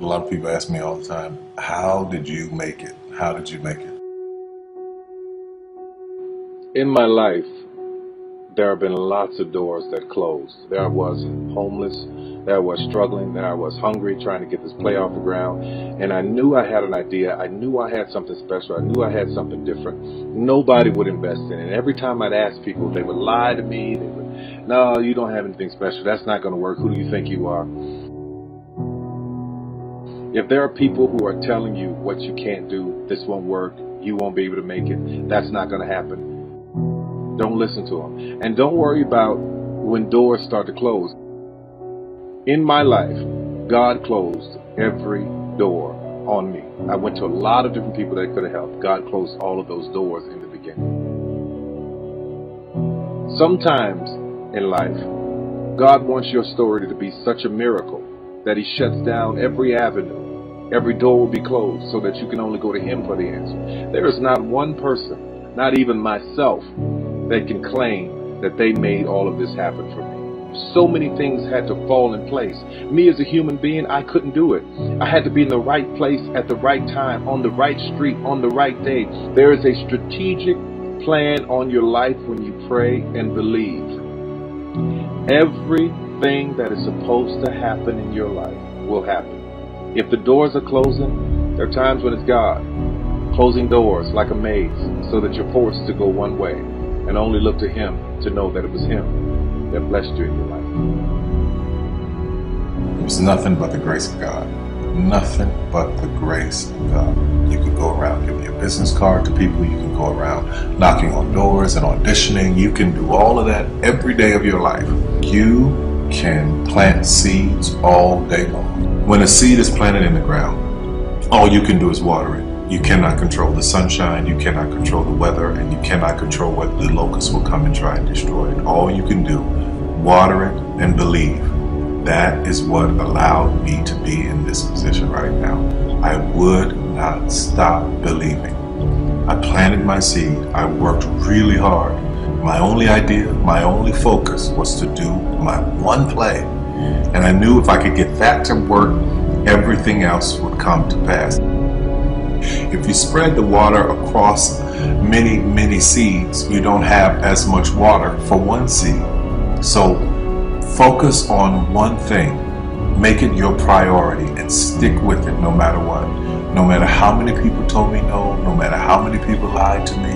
A lot of people ask me all the time, how did you make it? How did you make it? In my life, there have been lots of doors that closed. There I was homeless, there I was struggling, there I was hungry, trying to get this play off the ground. And I knew I had an idea. I knew I had something special. I knew I had something different. Nobody would invest in it. Every time I'd ask people, they would lie to me. They would, no, you don't have anything special. That's not going to work. Who do you think you are? If there are people who are telling you what you can't do, this won't work, you won't be able to make it, that's not going to happen. Don't listen to them. And don't worry about when doors start to close. In my life, God closed every door on me. I went to a lot of different people that could have helped. God closed all of those doors in the beginning. Sometimes in life, God wants your story to be such a miracle that He shuts down every avenue. Every door will be closed so that you can only go to Him for the answer. There is not one person, not even myself, that can claim that they made all of this happen for me. So many things had to fall in place. Me as a human being, I couldn't do it. I had to be in the right place at the right time, on the right street, on the right day. There is a strategic plan on your life when you pray and believe. Everything that is supposed to happen in your life will happen. If the doors are closing, there are times when it's God closing doors like a maze so that you're forced to go one way and only look to Him to know that it was Him that blessed you in your life. It's nothing but the grace of God. Nothing but the grace of God. You can go around giving your business card to people. You can go around knocking on doors and auditioning. You can do all of that every day of your life. You can plant seeds all day long. When a seed is planted in the ground, all you can do is water it. You cannot control the sunshine, you cannot control the weather, and you cannot control whether the locusts will come and try and destroy it. All you can do, water it and believe. That is what allowed me to be in this position right now. I would not stop believing. I planted my seed. I worked really hard. My only idea, my only focus was to do my one play. And I knew if I could get that to work, everything else would come to pass. If you spread the water across many, many seeds, you don't have as much water for one seed. So focus on one thing, make it your priority, and stick with it no matter what. No matter how many people told me no, no matter how many people lied to me,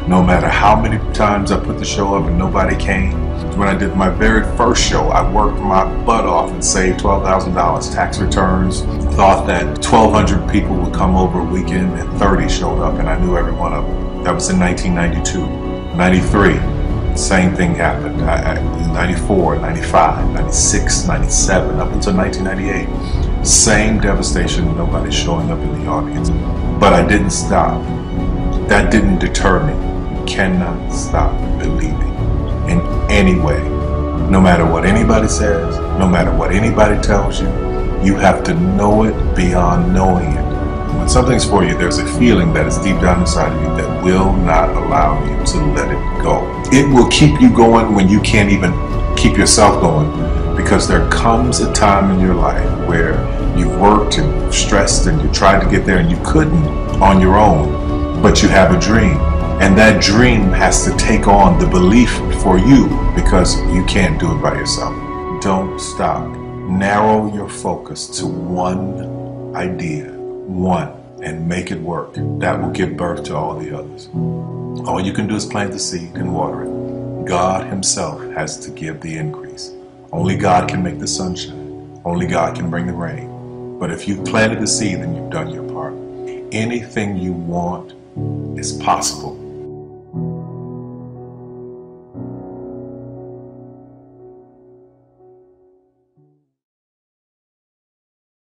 no matter how many times I put the show up and nobody came. When I did my very first show, I worked my butt off and saved $12,000 tax returns. Thought that 1,200 people would come over a weekend and 30 showed up, and I knew every one of them. That was in 1992. 93, same thing happened. 94, 95, 96, 97, up until 1998. Same devastation, nobody showing up in the audience. But I didn't stop. That didn't deter me. You cannot stop believing in any way. No matter what anybody says, no matter what anybody tells you, you have to know it beyond knowing it. When something's for you, there's a feeling that is deep down inside of you that will not allow you to let it go. It will keep you going when you can't even keep yourself going, because there comes a time in your life where you've worked and you've stressed and you tried to get there and you couldn't on your own, but you have a dream. And that dream has to take on the belief for you because you can't do it by yourself. Don't stop. Narrow your focus to one idea, one, and make it work. That will give birth to all the others. All you can do is plant the seed and water it. God Himself has to give the increase. Only God can make the sunshine. Only God can bring the rain. But if you've planted the seed, then you've done your part. Anything you want is possible